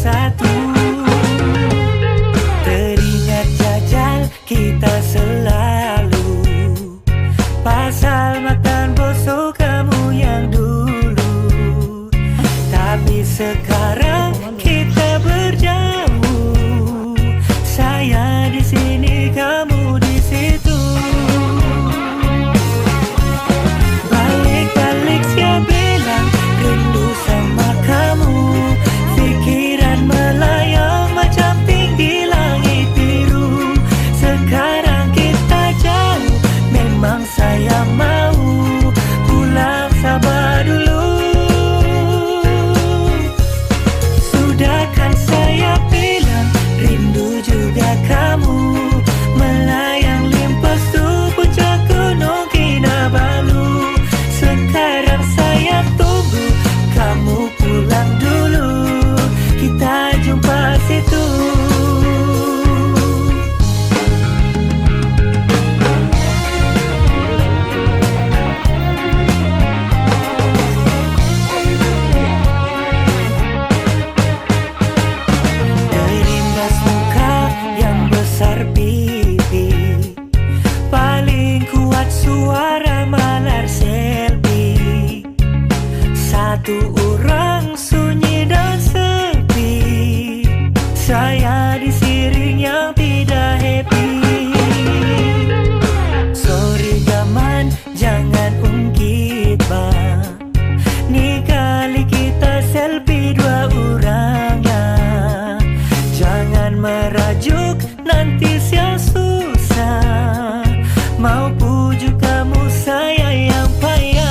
bersatu. Teringat jajal kita selalu, pasal makan bosok kamu yang dulu. Tapi sekarang kita berjauh, saya di sini kamu di situ. Balik-balik saya bilang rindu sama kamu, pikiran melayang macam tinggi langit biru. Sekarang kita jauh, memang saya mau pulang, sabar dulu. Sudah kan saya bilang rindu juga kamu, melayang limpas tu puncak gunung Kinabalu. Sekarang saya tunggu kamu pulang dulu, kita jumpa situ. Terimbas muka yang besar pipi, paling kuat suara malar selfie. Satu orang sunyi dan sepi, saya di siring yang tidak happy. Sorry gaman, jangan ungkit bang, ni kali kita selfie dua orang ya. Jangan merajuk, nanti saya susah, mau pujuk kamu saya yang payah.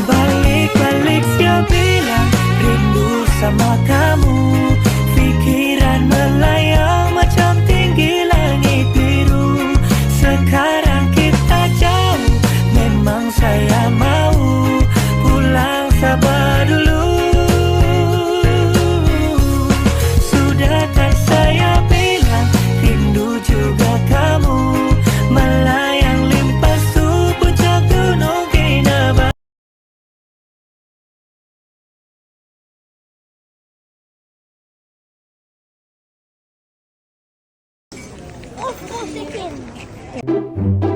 Balik-balik saya bilang rindu sama kamu, pikiran melayang macam tinggi langit biru. Sekarang kita jauh, memang saya mau pulang, sabar dulu. Sudah kan saya bilang rindu juga kamu, melayang limpas tu puncak gunung Kinabalu. Oh, second.